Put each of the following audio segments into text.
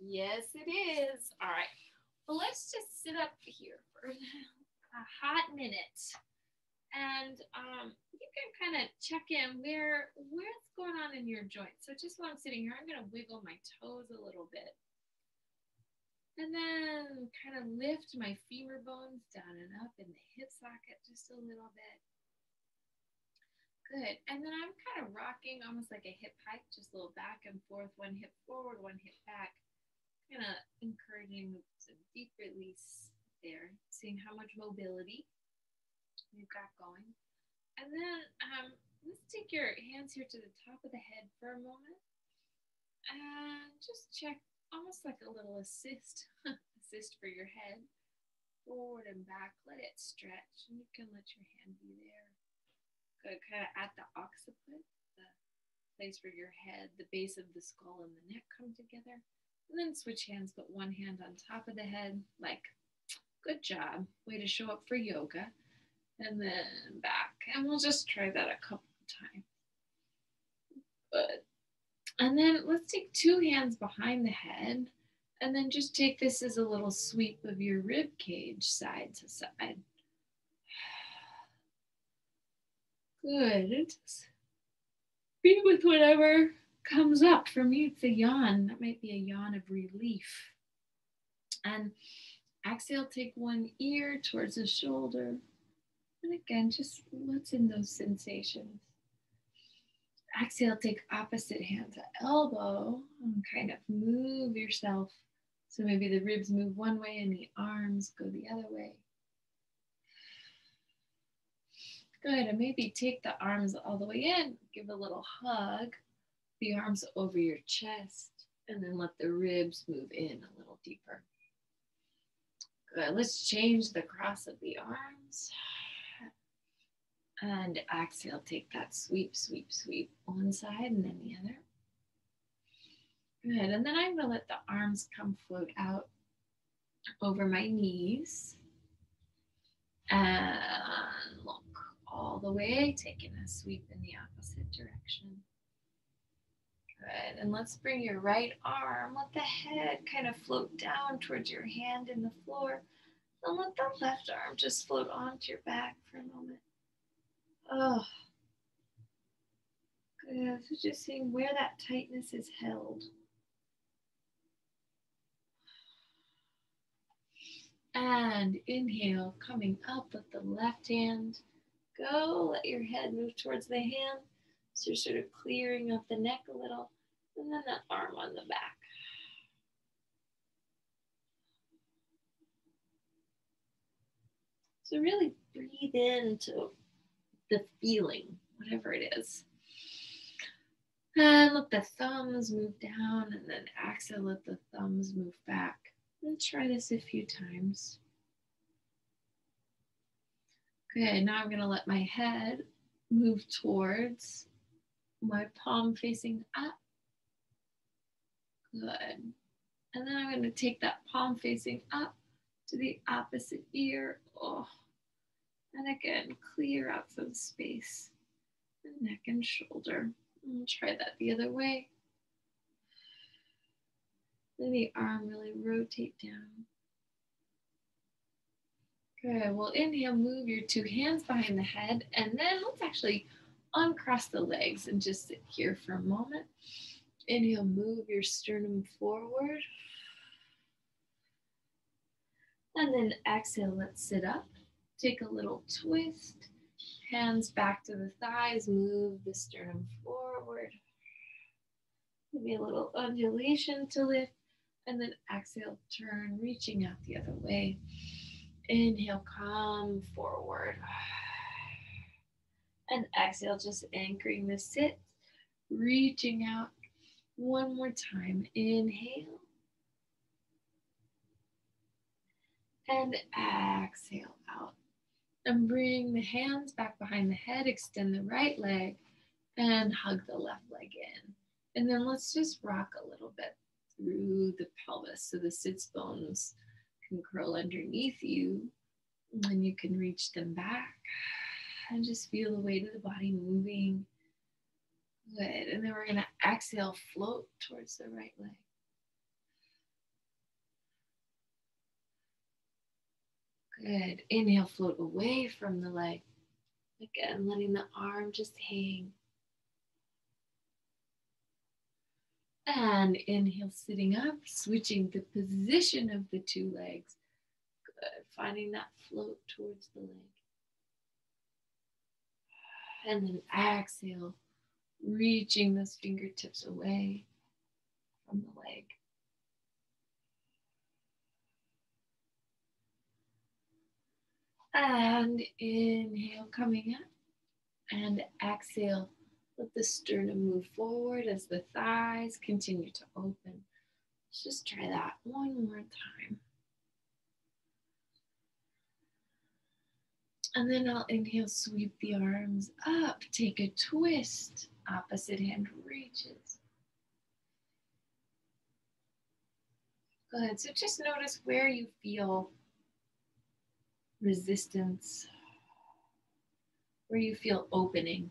Yes, it is. All right. Well, let's just sit up here for a hot minute. And you can kind of check in where's going on in your joints. So just while I'm sitting here, I'm going to wiggle my toes a little bit. And then kind of lift my femur bones down and up in the hip socket just a little bit. Good. And then I'm kind of rocking almost like a hip hike, just a little back and forth, one hip forward, one hip back. Kind of encouraging some deep release there, seeing how much mobility you've got going. And then let's take your hands here to the top of the head for a moment. And just check almost like a little assist for your head. Forward and back, let it stretch. And you can let your hand be there. Good, kind of at the occiput, the place where your head, the base of the skull and the neck come together. And then switch hands, put one hand on top of the head, like, good job. Way to show up for yoga. And then back. And we'll just try that a couple of times. Good. And then let's take two hands behind the head. And then just take this as a little sweep of your rib cage side to side. Good. Just be with whatever comes up. For me, it's a yawn. That might be a yawn of relief. And exhale, take one ear towards the shoulder. And again, just what's in those sensations. Exhale, take opposite hand to elbow and kind of move yourself. So maybe the ribs move one way and the arms go the other way. Good, and maybe take the arms all the way in. Give a little hug. The arms over your chest, and then let the ribs move in a little deeper. Good. Let's change the cross of the arms. And exhale, take that sweep, sweep, sweep. One side and then the other. Good. And then I'm going to let the arms come float out over my knees. And look all the way, taking a sweep in the opposite direction. Good. And let's bring your right arm, let the head kind of float down towards your hand in the floor. And let the left arm just float onto your back for a moment. Oh. Good. So just seeing where that tightness is held. And inhale, coming up with the left hand. Go, let your head move towards the hand. So you're sort of clearing up the neck a little. And then that arm on the back. So really breathe into the feeling, whatever it is. And let the thumbs move down, and then exhale, let the thumbs move back. And try this a few times. Okay, now I'm going to let my head move towards my palm facing up. Good. And then I'm going to take that palm facing up to the opposite ear. Oh. And again, clear out some space. The neck and shoulder. And try that the other way. Let the arm really rotate down. Good. Well, inhale, move your two hands behind the head. And then let's actually uncross the legs and just sit here for a moment. Inhale, move your sternum forward. And then exhale, let's sit up. Take a little twist. Hands back to the thighs. Move the sternum forward. Maybe a little undulation to lift. And then exhale, turn, reaching out the other way. Inhale, come forward. And exhale, just anchoring the sit. Reaching out. One more time. Inhale. And exhale out. And bring the hands back behind the head. Extend the right leg. And hug the left leg in. And then let's just rock a little bit through the pelvis so the sits bones can curl underneath you. And then you can reach them back. And just feel the weight of the body moving. Good. And then we're going to exhale, float towards the right leg. Good. Inhale, float away from the leg. Again, letting the arm just hang. And inhale, sitting up, switching the position of the two legs. Good. Finding that float towards the leg. And then exhale, reaching those fingertips away from the leg. And inhale, coming up. And exhale, let the sternum move forward as the thighs continue to open. Let's just try that one more time. And then I'll inhale, sweep the arms up, take a twist, opposite hand reaches. Good, so just notice where you feel resistance, where you feel opening.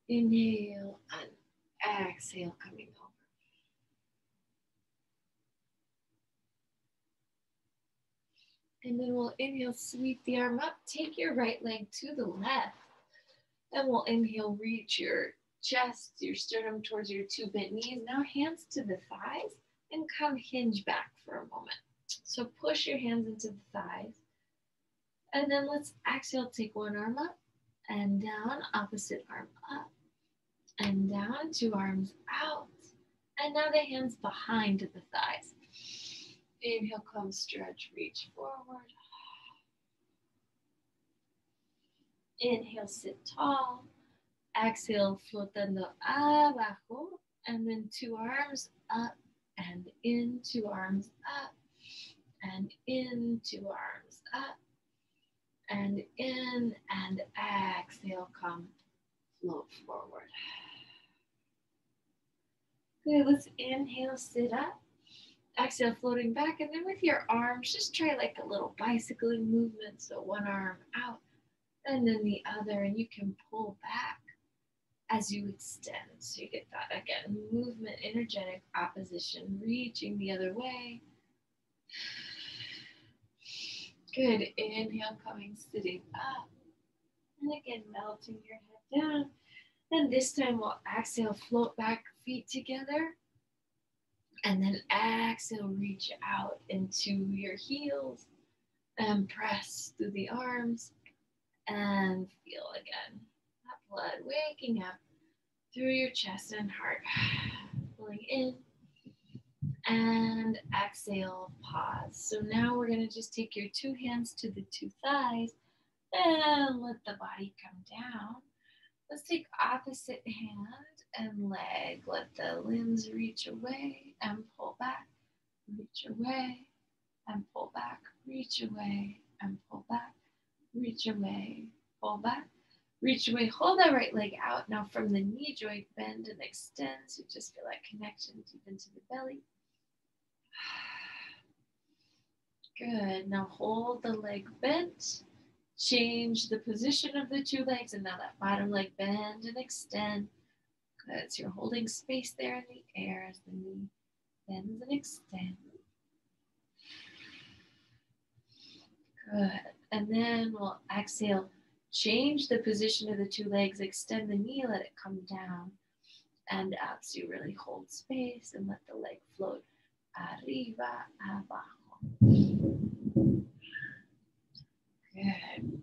Inhale and exhale, coming over. And then we'll inhale, sweep the arm up, take your right leg to the left. Then we'll inhale, reach your chest, your sternum towards your two bent knees. Now hands to the thighs and come hinge back for a moment. So push your hands into the thighs. And then let's exhale, take one arm up and down, opposite arm up and down, two arms out. And now the hands behind the thighs. Inhale, come stretch, reach forward. Inhale, sit tall. Exhale, flotando abajo. And then two arms up and in, two arms up and in, two arms up and in, and exhale, come float forward. Good, let's inhale, sit up. Exhale, floating back, and then with your arms, just try like a little bicycling movement. So one arm out and then the other, and you can pull back as you extend. So you get that, again, movement, energetic opposition, reaching the other way. Good, inhale, coming, sitting up. And again, melting your head down. And this time we'll exhale, float back, feet together. And then exhale, reach out into your heels and press through the arms and feel again that blood waking up through your chest and heart. Pulling in and exhale, pause. So now we're going to just take your two hands to the two thighs and let the body come down. Let's take opposite hand and leg. Let the limbs reach away and pull back, reach away and pull back, reach away and pull back, reach away, pull back, reach away. Hold that right leg out. Now from the knee joint, bend and extend. So just feel that connection deep into the belly. Good. Now hold the leg bent. Change the position of the two legs, and now that bottom leg bend and extend. Good. So you're holding space there in the air as the knee bends and extends. Good. And then we'll exhale. Change the position of the two legs. Extend the knee. Let it come down and up. So you really hold space and let the leg float. Arriba, abajo. Good.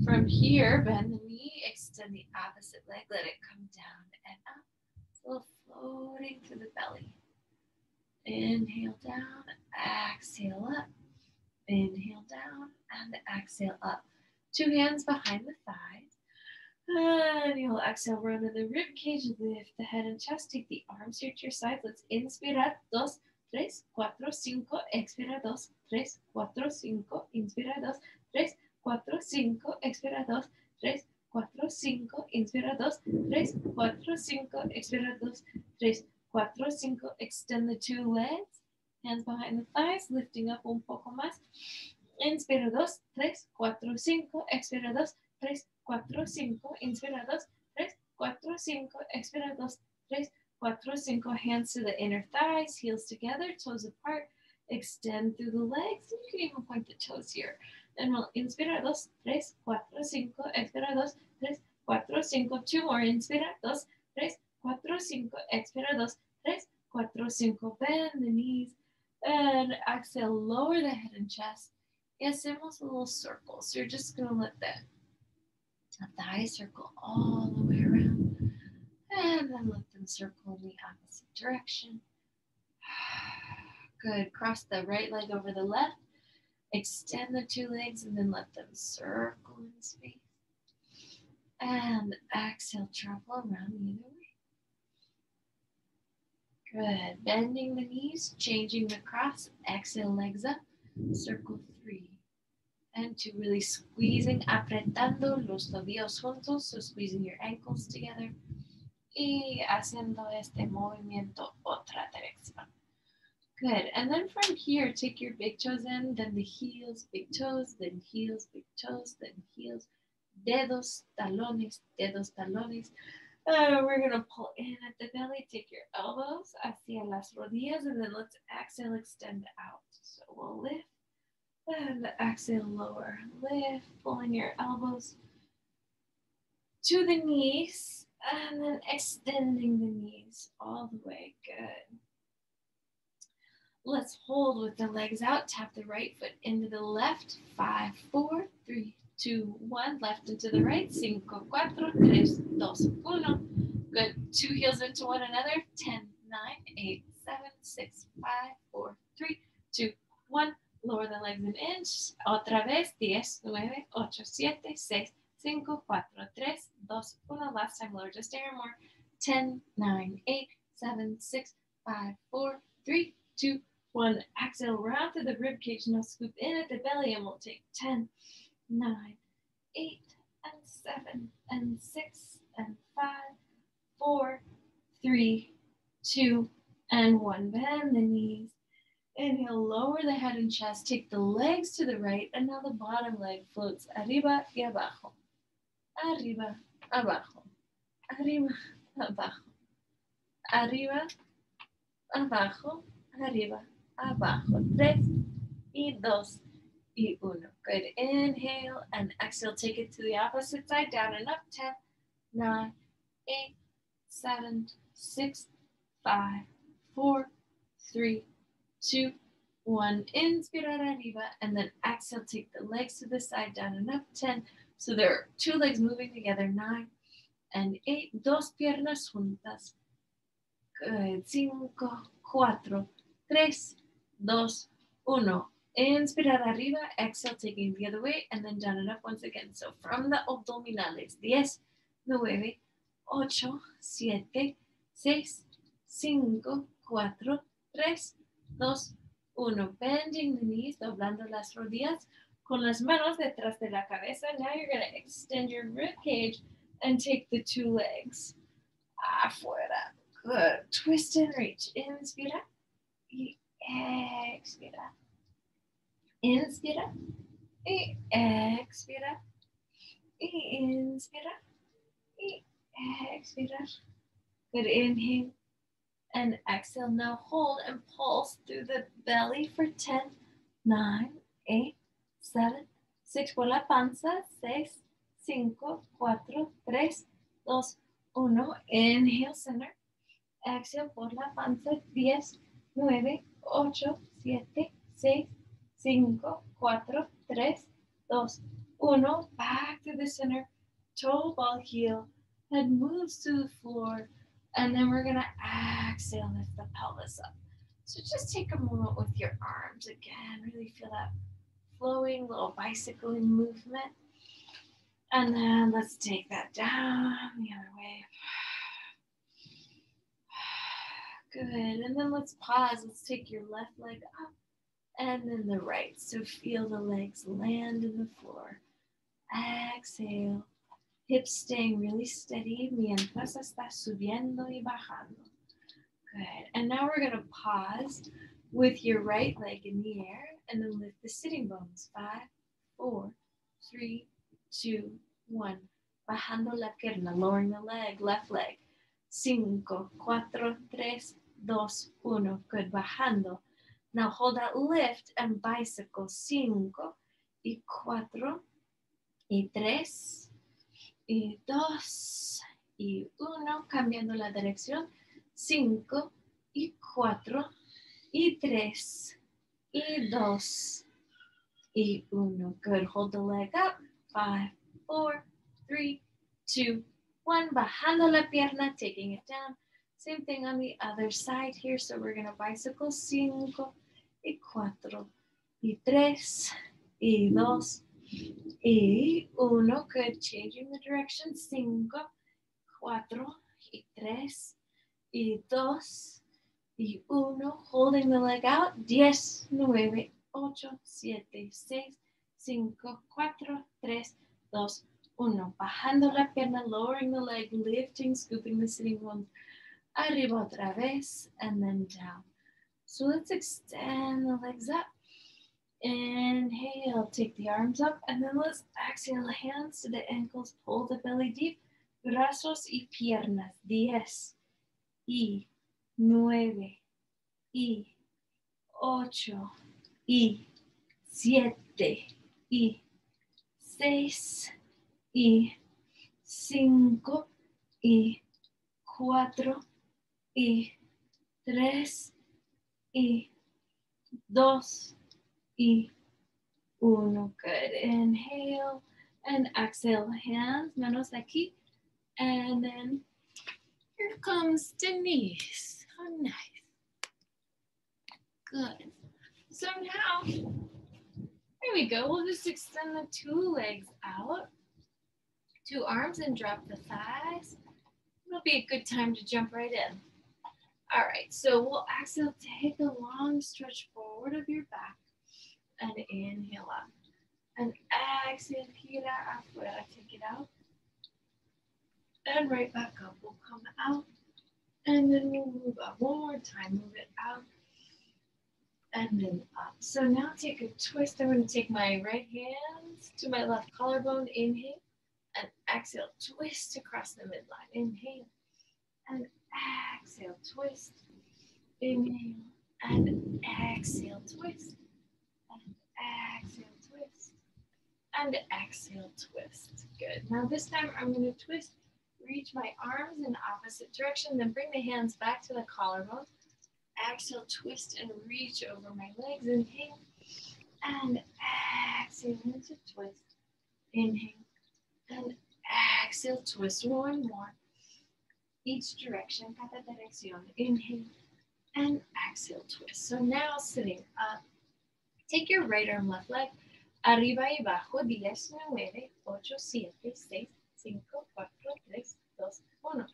From here, bend the knee, extend the opposite leg, let it come down and up. It's a little floating through the belly. Inhale down, exhale up. Inhale down and exhale up. Two hands behind the thighs. And you'll exhale, run to the rib cage, lift the head and chest, take the arms here to your side. Let's inspirar, 2, 3, 4, 5, expira, 2, 3, 4, 5, inspira, 2, 3, 4, 5, expira, 2, 3, 4, 5, inspira, 2, 3, 4, 5, expira, 2, 3, 4, 5, extend the two legs, hands behind the thighs, lifting up un poco más. Inspira, 2, 3, 4, 5, expira, 2, 3, 4, 5, inspira, 2, 3, 4, 5, expira, 2, 3, 4, 5, hands to the inner thighs, heels together, toes apart. Extend through the legs. You can even point the toes here. Then we'll inspira, 2, 3, 4, 5. Expira, 2, 3, 4, 5. 2 more. Inspira, 2, 3, 4, 5. Expira, 2, 3, 4, 5. Bend the knees. And exhale, lower the head and chest. Y hacemos a little circle. So you're just going to let the thigh circle all the way around. And then let them circle in the opposite direction. Good. Cross the right leg over the left. Extend the 2 legs and then let them circle in space. And exhale, travel around the other way. Good. Bending the knees, changing the cross. Exhale, legs up. Circle 3. And 2, really squeezing, apretando los tobillos juntos. So squeezing your ankles together. Y haciendo este movimiento otra dirección. Good. And then from here, take your big toes in, then the heels, big toes, then heels, big toes, then heels, dedos, talones, dedos, talones. We're going to pull in at the belly, take your elbows hacia las rodillas, and then let's exhale, extend out. So we'll lift, and exhale, lower. Lift, pulling your elbows to the knees, and then extending the knees all the way. Good. Let's hold with the legs out. Tap the right foot into the left. 5, 4, 3, 2, 1. Left into the right. 5, 4, 3, 2, 1. Good. 2 heels into one another. 10, 9, 8, 7, 6, 5, 4, 3, 2, 1. Lower the legs an inch. Otra vez. 10, 9, 8, 7, 6, 5, 4, 3, 2, 1. Last time, lower just a hair more. 10, 9, 8, 7, 6, 5, 4, 3, 2, 1. Exhale, round to the rib cage. Now scoop in at the belly, and we'll take 10, 9, 8, and 7, and 6, and 5, 4, 3, 2, and 1. Bend the knees. Inhale, lower the head and chest. Take the legs to the right, and now the bottom leg floats arriba y abajo. Arriba, abajo. Arriba, abajo. Arriba, abajo. Arriba, abajo. 3, y 2, y 1. Good. Inhale and exhale. Take it to the opposite side. Down and up. 10, 9, 8, 7, 6, 5, 4, 3, 2, 1. Inspirar arriba. And then exhale. Take the legs to the side. Down and up. 10. So there are 2 legs moving together. 9 and 8. Dos piernas juntas. Good. 5, 4, 3, 2, 1. Inspirar arriba, exhale, taking the other way, and then down and up once again. So from the abdominales, 10, 9, 8, 7, 6, 5, 4, 3, 2, 1. Bending the knees, doblando las rodillas, con las manos detrás de la cabeza. Now you're going to extend your rib cage and take the 2 legs afuera. Good. Twist and reach. Inspira y expira. Inspira y expira. Y inspira y expira. Good. Inhale and exhale. Now hold and pulse through the belly for 10, 9, 8, 7, 6 por la panza. 6, 5, 4, 3, 2, 1. Inhale, center. Exhale por la panza. 10, 9, 8, 7, 6, 5, 4, 3, 2, 1. Back to the center. Toe ball heel. Head moves to the floor. And then we're going to exhale, lift the pelvis up. So just take a moment with your arms again. Really feel that flowing little bicycling movement. And then let's take that down the other way. Good. And then let's pause. Let's take your left leg up and then the right. So feel the legs land in the floor. Exhale. Hips staying really steady mientras estás subiendo y bajando. Good. And now we're going to pause with your right leg in the air and then lift the sitting bones. 5, 4, 3, 2, 1. Bajando la pierna, lowering the leg, left leg. 5, 4, 3, 2, 1. Good. Bajando. Now hold that lift and bicycle. 5 y 4 y 3 y 2 y 1. Cambiando la dirección. 5 y 4 y 3 y 2 y 1. Good. Hold the leg up. 5, 4, 3, 2, 1. Bajando la pierna, taking it down. Same thing on the other side here. So we're going to bicycle 5 y 4 y 3 y 2 y 1. Good. Changing the direction. 5, 4 y 3 y 2 y 1. Holding the leg out. 10, 9, 8, 7, 6, 5, 4, 3, 2, 1. Bajando la pierna, lowering the leg, lifting, scooping the sitting bones. Arriba otra vez, and then down. So let's extend the legs up. Inhale, take the arms up, and then let's exhale, hands to the ankles, pull the belly deep. Brazos y piernas. 10 y 9 y 8 y 7 y 6 y 5 y 4 y 3 y 2 y 1. Good. Inhale and exhale. Hands, manos aquí. And then here comes Denise. How nice. Good. So now, here we go. We'll just extend the 2 legs out. 2 arms and drop the thighs. It'll be a good time to jump right in. All right, so we'll exhale, take a long stretch forward of your back and inhale up. And exhale, gira afuera, take it out. And right back up, we'll come out. And then we'll move up. One more time, move it out. And then up. So now take a twist. I'm going to take my right hand to my left collarbone. Inhale. And exhale, twist across the midline. Inhale. And exhale, twist. Inhale. And exhale, twist. And exhale, twist. And exhale, twist. Good. Now this time I'm going to twist. Reach my arms in opposite direction. Then bring the hands back to the collarbone. Exhale, twist and reach over my legs. Inhale. And exhale into twist. Inhale. And exhale, twist. One more. Each direction, cada dirección. Inhale. And exhale, twist. So now sitting up. Take your right arm, left leg. Arriba y abajo. 10, 9, 8, 7, 6, 5, 4, 3, 2, 1.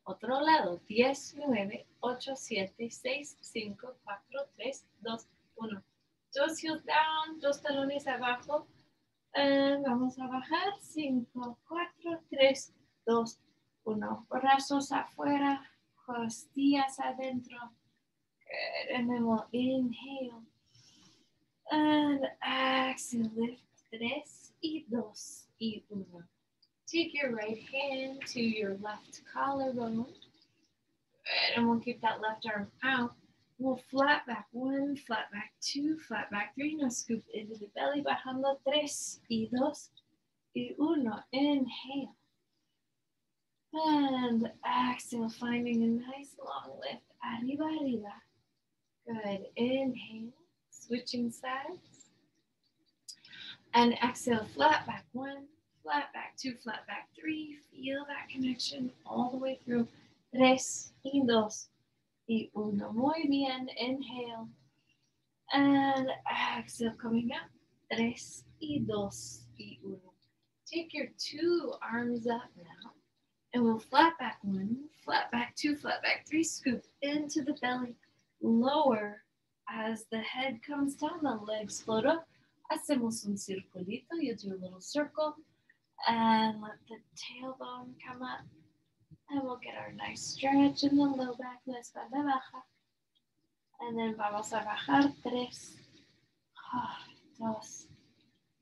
Otro lado, 10, 9, 8, 7, 6, 5, 4, 3, 2, 1. 2 heels down, 2 talones abajo. Vamos a bajar, 5, 4, 3, 2, 1. Brazos afuera, costillas adentro. Good. And then we'll inhale. And exhale, lift. 3 y 2 y 1. Take your right hand to your left collarbone. And we'll keep that left arm out. We'll flat back 1, flat back 2, flat back 3. Now scoop into the belly. Bajando 3 y 2 y 1. Inhale. And exhale, finding a nice long lift. Arriba, arriba. Good. Inhale. Switching sides. And exhale, flat back 1. Flat back 2, flat back 3. Feel that connection all the way through. 3 y 2 y 1. Muy bien. Inhale. And exhale, coming up. 3 y 2 y 1. Take your 2 arms up now. And we'll flat back 1, flat back 2, flat back 3. Scoop into the belly. Lower as the head comes down. The legs float up. Hacemos un circulito. You do a little circle. And let the tailbone come up. And we'll get our nice stretch in the low back, la espalda baja. And then vamos a bajar 3, 2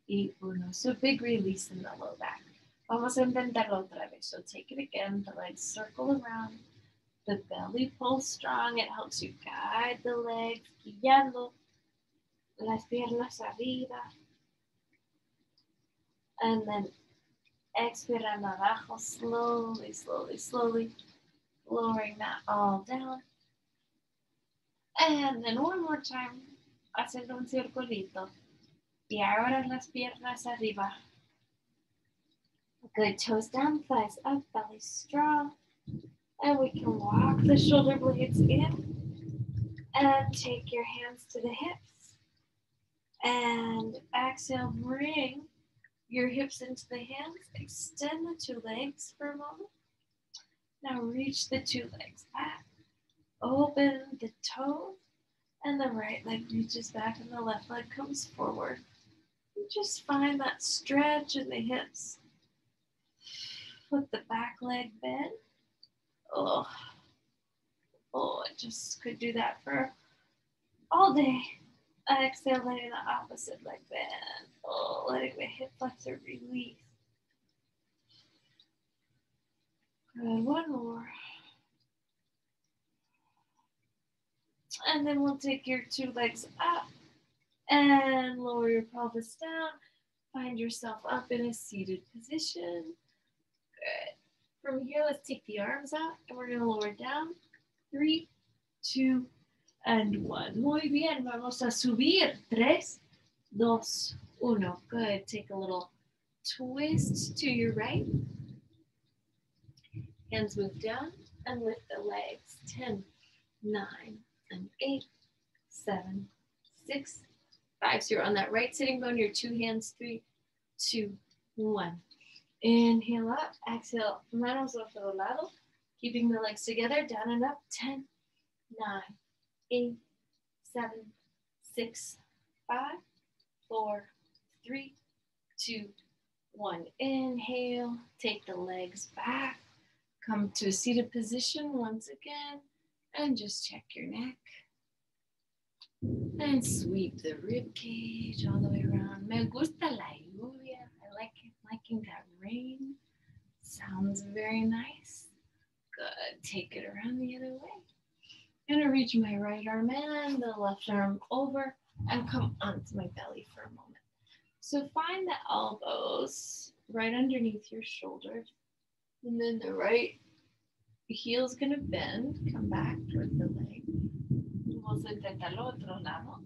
y 1. So big release in the low back. Vamos a intentarlo otra vez. So take it again. The legs circle around. The belly pulls strong. It helps you guide the legs. Guiando. las piernas arriba. And then expirando abajo, slowly, slowly, slowly, lowering that all down. And then one more time, haciendo un circulito. Y ahora las piernas arriba. Good, toes down, thighs up, belly strong. And we can walk the shoulder blades in. And take your hands to the hips. And exhale, bring your hips into the hands. Extend the two legs for a moment. Now reach the two legs back. Open the toes. And the right leg reaches back and the left leg comes forward. And just find that stretch in the hips. Let the back leg bend. Oh, I just could do that for all day. Exhale, letting the opposite leg bend. Oh, letting the hip flexor release. Good, one more. And then we'll take your two legs up and lower your pelvis down. Find yourself up in a seated position. Good. From here, let's take the arms out and we're gonna lower down. 3, 2, and 1. Muy bien, vamos a subir. 3, 2, 1. Good, take a little twist to your right. Hands move down and lift the legs. 10, 9, and 8, 7, 6, 5. So you're on that right sitting bone, your two hands. 3, 2, 1. Inhale up, exhale, manos a otro lado. Keeping the legs together, down and up. 10, 9, 8, 7, 6, 5, 4, 3, 2, 1. Inhale, take the legs back. Come to a seated position once again, and just check your neck. And sweep the rib cage all the way around. Me gusta la lluvia. I like it, liking that rain. Sounds very nice. Good. Take it around the other way. I'm gonna reach my right arm and the left arm over and come onto my belly for a moment. So find the elbows right underneath your shoulders. And then the right heel's gonna bend. Come back toward the leg. Vamos a intentarlo otro lado.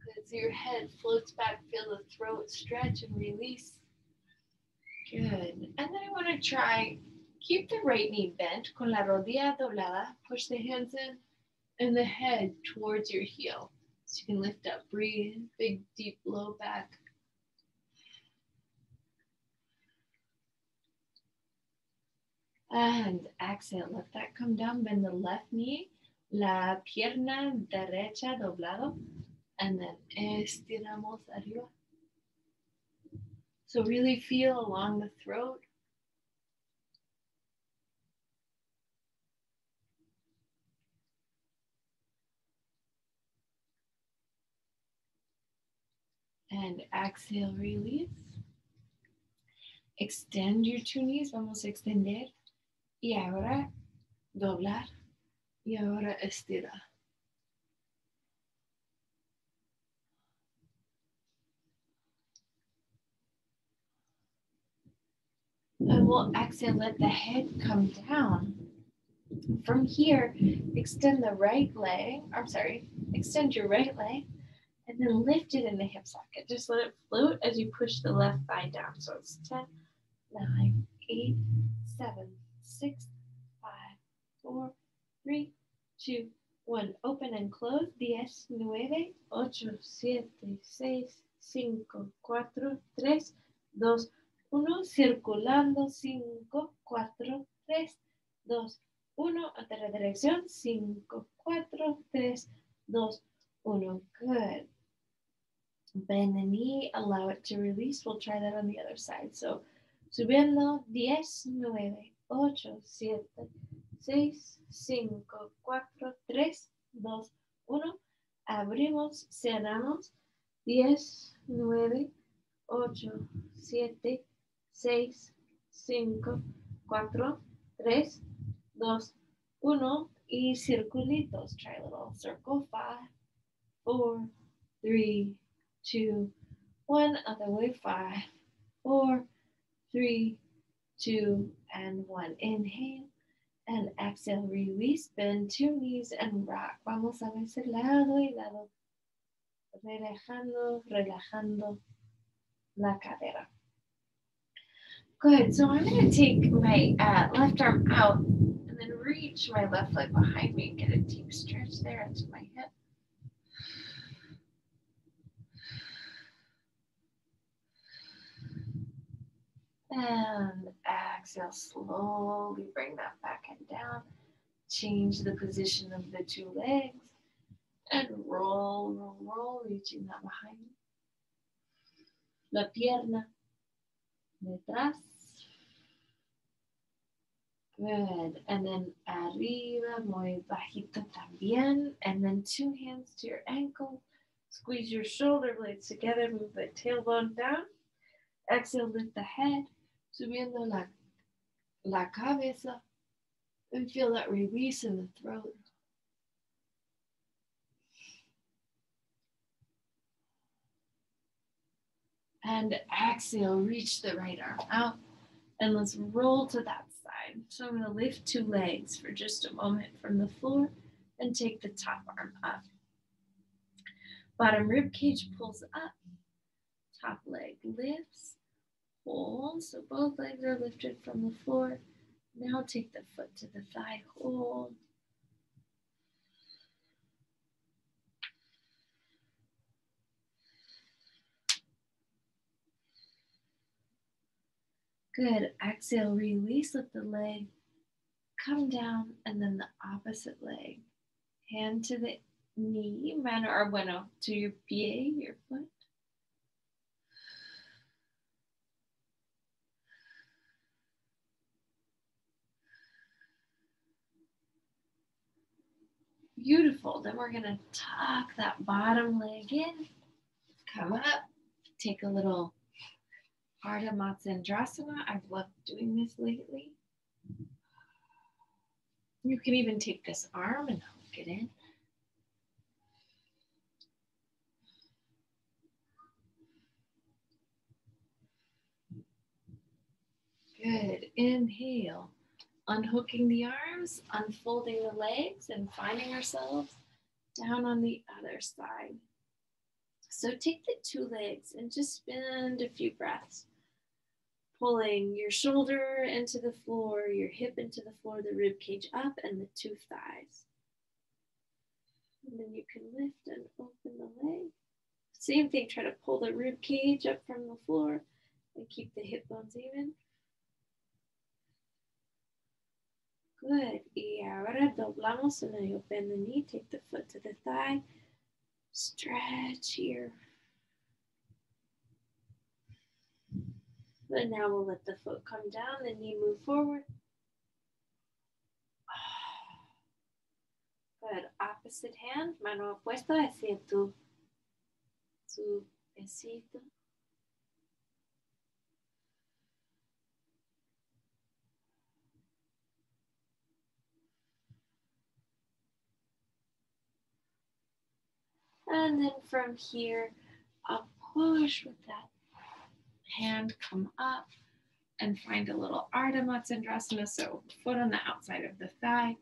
Good. So your head floats back. Feel the throat stretch and release. Good. And then I want to try, keep the right knee bent con la rodilla doblada. Push the hands in and the head towards your heel. So you can lift up, breathe, big, deep, low back. And exhale, let that come down. Bend the left knee, la pierna derecha doblado, and then estiramos arriba. So really feel along the throat. And exhale, release. Extend your two knees. Vamos a extender. Y ahora doblar. Y ahora estirar. And we'll exhale, let the head come down. From here, extend the right leg. Extend your right leg. And then lift it in the hip socket. Just let it float as you push the left thigh down. So it's 10, 9, 8, 7, 6, 5, 4, 3, 2, 1. Open and close. 10, 9, 8, 7, 6, 5, 4, 3, 2, 1. Circulando. 5, 4, 3, 2, 1. Otra dirección. 5, 4, 3, 2, 1. Good. Bend the knee, allow it to release. We'll try that on the other side. So, subiendo, 10, 9, 8, 7, 6, 5, 4, 3, 2, 1. Abrimos, cerramos, 10, 9, 8, 7, 6, 5, 4, 3, 2, 1. Y circulitos. Try a little circle. 5, 4, 3, 2, 1. Other way. 5, 4, 3, 2, and 1. Inhale and exhale. Release. Bend 2 knees and rock. Vamos a veces lado y lado. Relajando, relajando la cadera. Good. So I'm going to take my left arm out and then reach my left leg behind me and get a deep stretch there into my hip. And exhale, slowly bring that back and down. Change the position of the 2 legs. And roll, roll, roll, reaching that behind me. La pierna detrás. Good. And then arriba, muy bajito también. And then 2 hands to your ankle. Squeeze your shoulder blades together. Move the tailbone down. Exhale, lift the head. Subiendo la cabeza. And feel that release in the throat. And exhale, reach the right arm out. And let's roll to that side. So I'm going to lift 2 legs for just a moment from the floor and take the top arm up. Bottom rib cage pulls up. Top leg lifts. Hold. So both legs are lifted from the floor. Now take the foot to the thigh. Hold. Good. Exhale, release, let the leg come down, and then the opposite leg. Hand to the knee, to your pie, your foot. Beautiful. Then we're going to tuck that bottom leg in, come up, take a little Ardha Matsyendrasana. I've loved doing this lately. You can even take this arm and hook it in. Good. Inhale. Unhooking the arms, unfolding the legs, and finding ourselves down on the other side. So take the 2 legs and just spend a few breaths. Pulling your shoulder into the floor, your hip into the floor, the rib cage up, and the 2 thighs. And then you can lift and open the leg. Same thing, try to pull the rib cage up from the floor and keep the hip bones even. Good. Y ahora doblamos and then you'll bend the knee, take the foot to the thigh. Stretch here. And now we'll let the foot come down, the knee move forward. Good. Opposite hand, mano opuesta hacia tu pesito. And then from here, I'll push with that hand, come up and find a little Ardha Matsyendrasana. So foot on the outside of the thigh,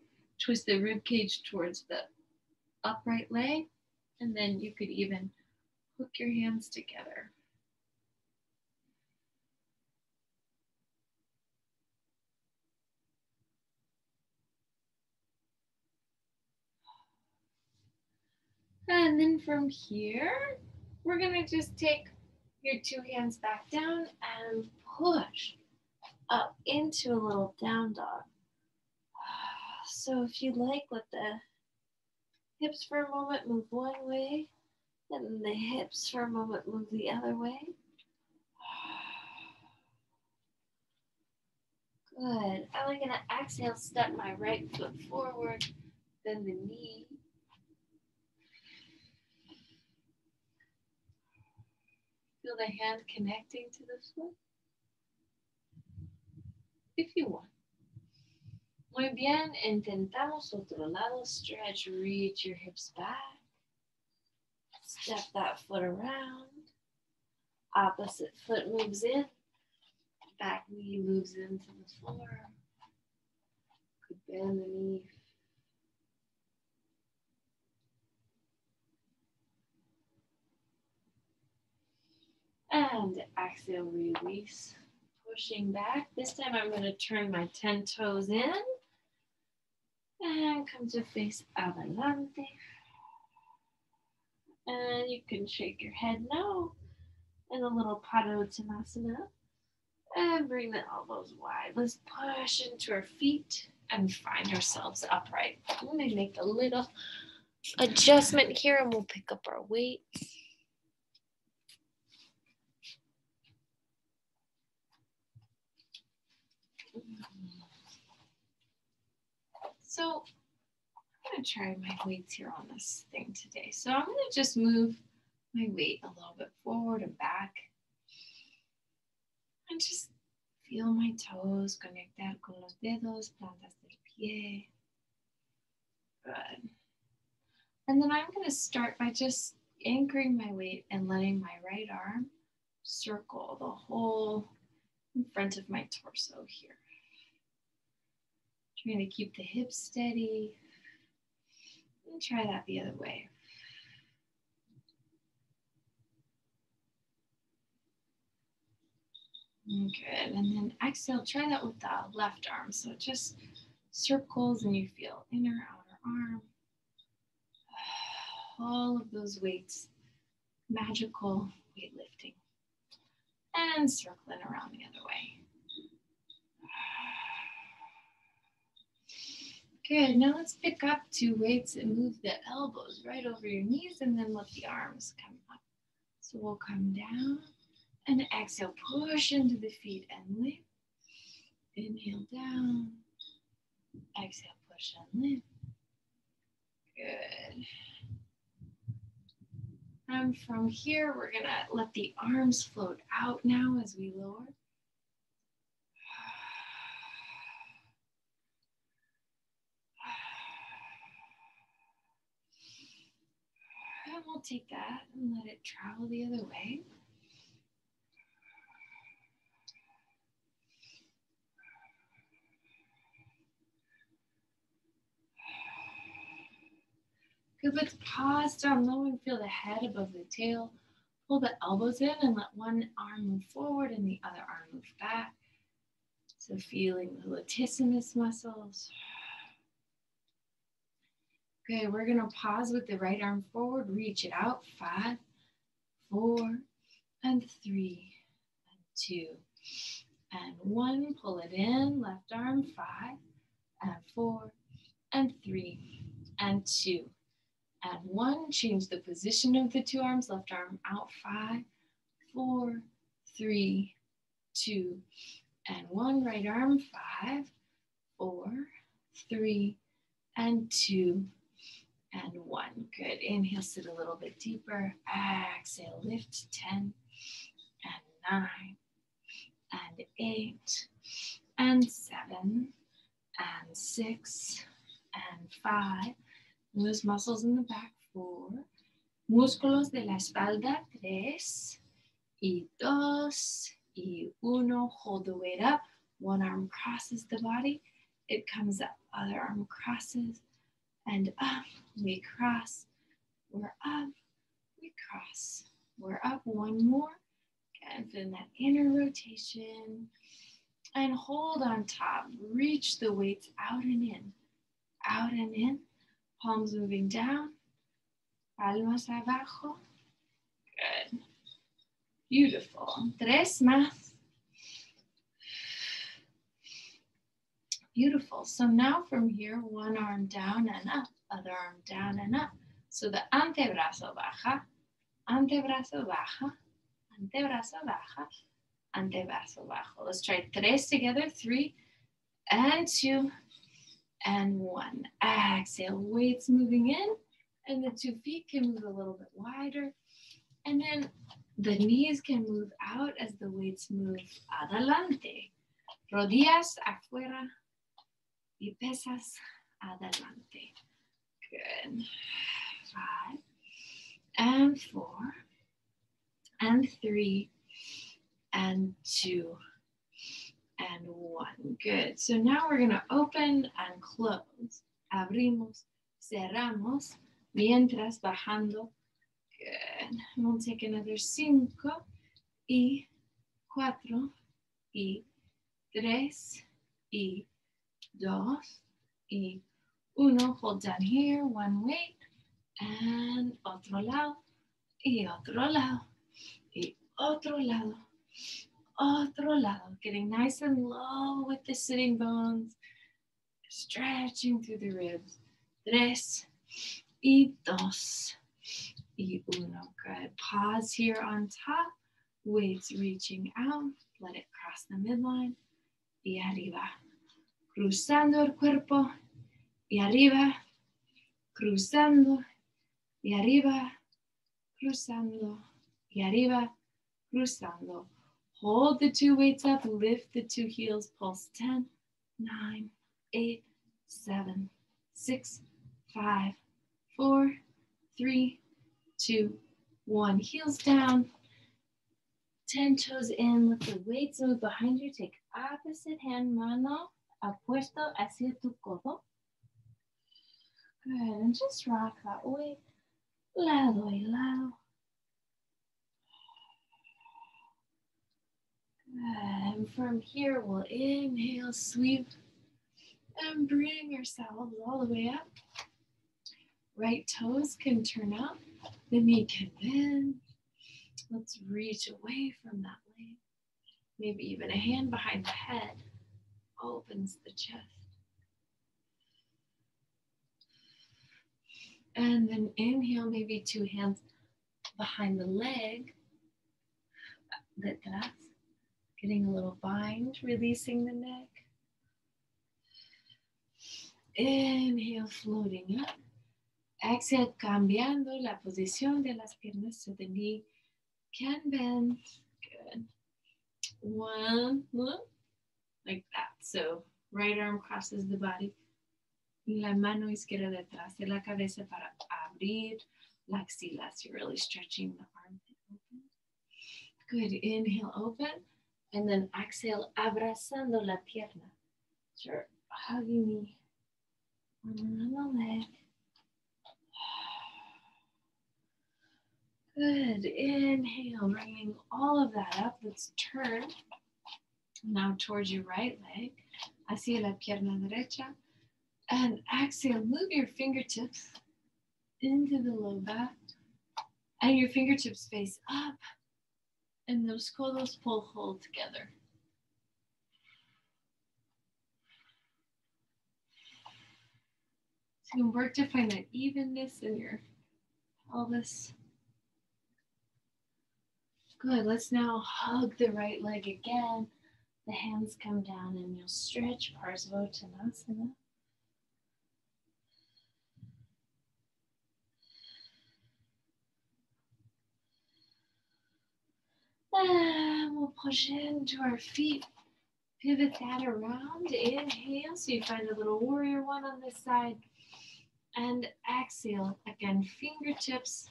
twist the rib cage towards the upright leg, and then you could even hook your hands together. And then from here, we're gonna just take your 2 hands back down and push up into a little down dog. So if you like, let the hips for a moment move one way, and the hips for a moment move the other way. Good. I'm gonna exhale, step my right foot forward, then the knee. Feel the hand connecting to the foot. If you want. Muy bien, intentamos otro lado, stretch, reach your hips back. Step that foot around. Opposite foot moves in. Back knee moves into the floor. Could bend the knee. And exhale, release. Pushing back. This time I'm going to turn my 10 toes in. And come to face adelante. And you can shake your head no. And a little Padottanasana. And bring the elbows wide. Let's push into our feet and find ourselves upright. I'm going to make a little adjustment here and we'll pick up our weight. So I'm going to try my weights here on this thing today. So I'm going to just move my weight a little bit forward and back. And just feel my toes, conectar con los dedos, plantas del pie. Good. And then I'm going to start by just anchoring my weight and letting my right arm circle the whole in front of my torso here. Trying to keep the hips steady. And try that the other way. Good, and then exhale, try that with the left arm. So just circles and you feel inner, outer arm. All of those weights, magical weightlifting. And circling around the other way. Good, now let's pick up 2 weights and move the elbows right over your knees and then let the arms come up. So we'll come down. And exhale, push into the feet and lift. Inhale down. Exhale, push and lift. Good. And from here, we're going to let the arms float out now as we lower. And we'll take that and let it travel the other way. Good, let's pause down low and feel the head above the tail. Pull the elbows in and let one arm move forward and the other arm move back. So feeling the latissimus muscles. Okay, we're gonna pause with the right arm forward, reach it out, 5, 4, and 3, and 2, and 1. Pull it in, left arm, 5, and 4, and 3, and 2. And 1, change the position of the 2 arms, left arm out, 5, 4, 3, 2, and 1, right arm, 5, 4, 3, and 2, and 1. Good, inhale, sit a little bit deeper, exhale, lift, 10, and 9, and 8, and 7, and 6, and 5. Those muscles in the back, 4. Músculos de la espalda, 3, y 2, y 1. Hold the weight up. One arm crosses the body. It comes up. Other arm crosses. And up. We cross. We're up. We cross. We're up. One more. Again, feel that inner rotation. And hold on top. Reach the weights out and in. Out and in. Palms moving down, palmas abajo. Good. Beautiful. 3 más. Beautiful. So now from here, one arm down and up, other arm down and up. So the antebrazo baja, antebrazo baja, antebrazo baja, antebrazo bajo. Let's try 3 together. 3 and 2. And 1. Exhale, weights moving in, and the 2 feet can move a little bit wider. And then the knees can move out as the weights move adelante. Rodillas afuera y pesas adelante. Good. 5 and 4 and 3 and 2 and 1. Good. So now we're going to open and close. Abrimos, cerramos, mientras bajando. Good. And we'll take another 5 y 4 y 3 y 2 y 1. Hold down here, one weight. And otro lado, y otro lado, y otro lado, otro lado. Getting nice and low with the sitting bones. Stretching through the ribs. 3 y 2 y 1. Good. Pause here on top. Weights reaching out. Let it cross the midline. Y arriba. Cruzando el cuerpo. Y arriba. Cruzando. Y arriba. Cruzando. Y arriba. Cruzando. Hold the 2 weights up. Lift the 2 heels. Pulse 10, 9, 8, 7, 6, 5, 4, 3, 2, 1. Heels down. 10 toes in. Let the weights move behind you. Take opposite hand, mano apuesto hacia tu codo. Good. And just rock that way. Lado y lado. Good. And from here, we'll inhale, sweep, and bring ourselves all the way up. Right toes can turn up. The knee can bend. Let's reach away from that leg. Maybe even a hand behind the head opens the chest. And then inhale, maybe 2 hands behind the leg. Detrás. Getting a little bind, releasing the neck. Inhale, floating up. Exhale, cambiando la posición de las piernas so the knee can bend. Good. 1, like that. So right arm crosses the body. Y la mano izquierda detrás de la cabeza para abrir la axila. So you're really stretching the armpit open. Good. Inhale, open. And then exhale, abrazando la pierna. So you're hugging me on the leg. Good. Inhale, bringing all of that up. Let's turn now towards your right leg. Hacia la pierna derecha. And exhale, move your fingertips into the low back. And your fingertips face up. And those codos pull hold together. So you can work to find that evenness in your pelvis. Good. Let's now hug the right leg again. The hands come down and you'll stretch Parsvottanasana. And we'll push into our feet. Pivot that around. Inhale. So you find a little warrior one on this side. And exhale. Again, fingertips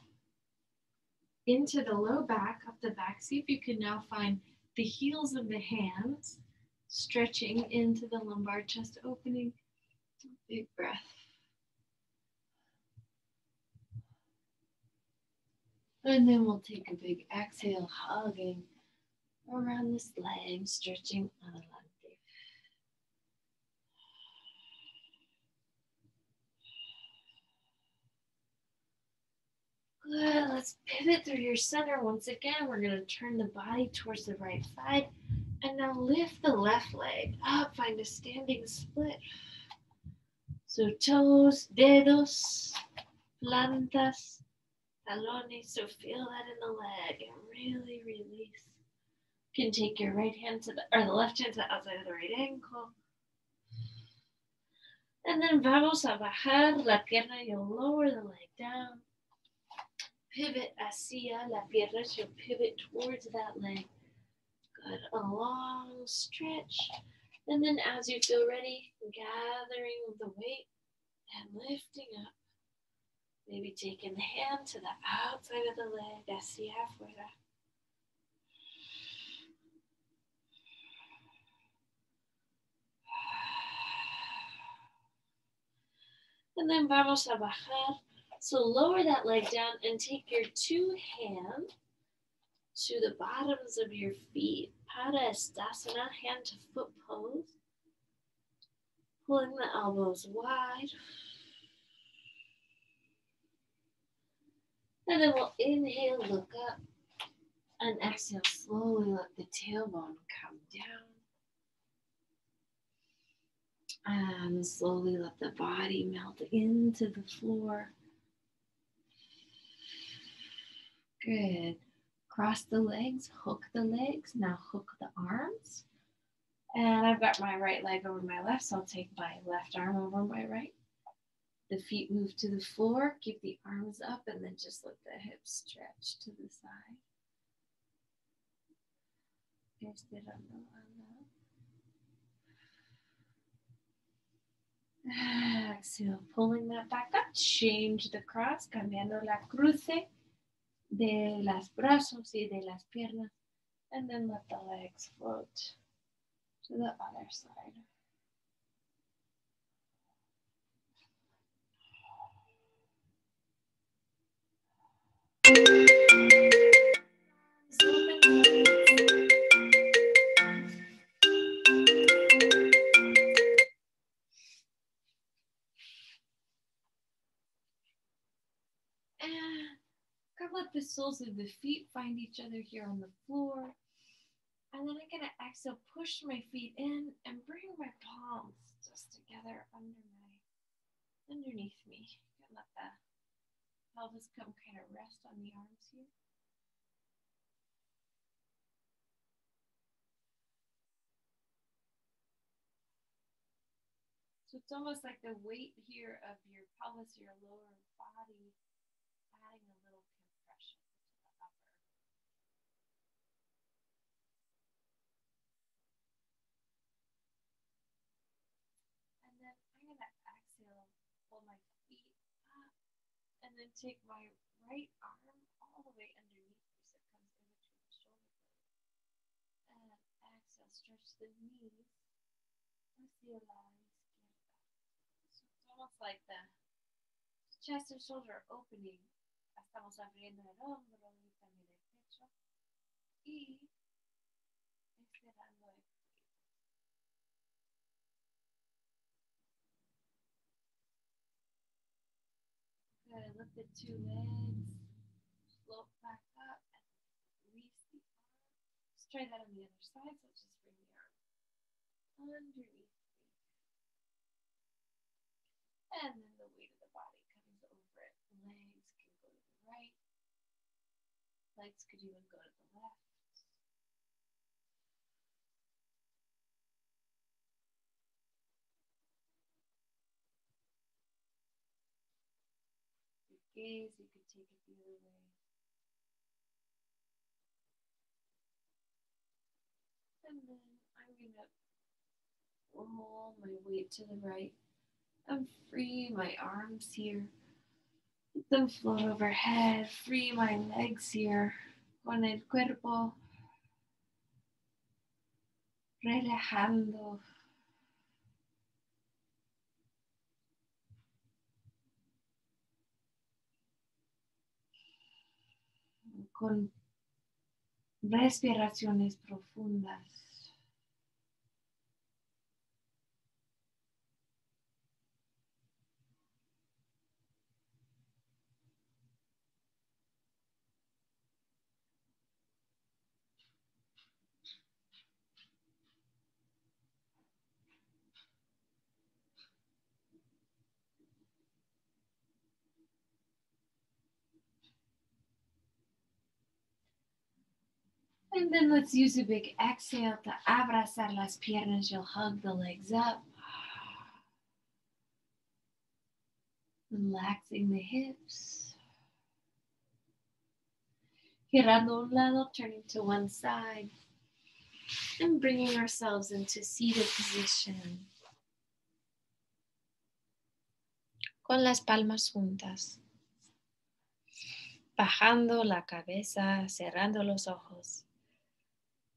into the low back, up the back. See if you can now find the heels of the hands stretching into the lumbar chest opening. Big breath. And then we'll take a big exhale, hugging around this leg, stretching adelante. Good. Let's pivot through your center once again. We're going to turn the body towards the right side. And now lift the left leg up. Find a standing split. So toes, dedos, plantas, talones. So feel that in the leg and really release. You can take your right hand to the left hand to the outside of the right ankle. And then vamos a bajar la pierna. You'll lower the leg down. Pivot hacia la pierna. So pivot towards that leg. Good. A long stretch. And then as you feel ready, gathering the weight and lifting up. Maybe taking the hand to the outside of the leg, hacia afuera. And then vamos a bajar. So lower that leg down and take your two hands to the bottoms of your feet. Padasana, hand to foot pose. Pulling the elbows wide. And then we'll inhale, look up. And exhale, slowly let the tailbone come down. And slowly let the body melt into the floor. Good. Cross the legs, hook the legs. Now hook the arms. And I've got my right leg over my left, so I'll take my left arm over my right. The feet move to the floor. Keep the arms up and then just let the hips stretch to the side. Exhale, pulling that back up. Change the cross, cambiando la cruce de las brazos y de las piernas. And then let the legs float to the other side. Let the soles of the feet find each other here on the floor. And then I'm going to exhale, push my feet in and bring my palms just together underneath me. And let the pelvis come kind of rest on the arms here. So it's almost like the weight here of your pelvis, your lower body, adding a little compression to the upper. And then I'm going to exhale, pull my feet up, and then take my right arm all the way underneath me so it comes in between the shoulder blades. And exhale, stretch the knees hacia la izquierda. So it's almost like the chest and shoulder opening. Estamos abriendo el hombro y también el pecho. Y estirando el cuello. Good. Lift the two legs. Float back up and release the arm. Let's try that on the other side. So just bring the arm underneath me. And then the weight of the body comes over it. Legs can go to the right. Legs could even go to the left. Your gaze, you could take it the other way. And then I'm going to roll my weight to the right and free my arms here. Let them float overhead. Free my legs here. Con el cuerpo relajando. Con respiraciones profundas. And then let's use a big exhale to abrazar las piernas. You'll hug the legs up. Relaxing the hips. Girando un lado, turning to one side. And bringing ourselves into seated position. Con las palmas juntas. bajando la cabeza, cerrando los ojos.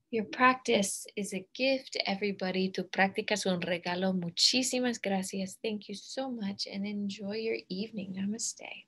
Your practice is a gift, everybody. Tu práctica es un regalo. Muchísimas gracias. Thank you so much and enjoy your evening. Namaste.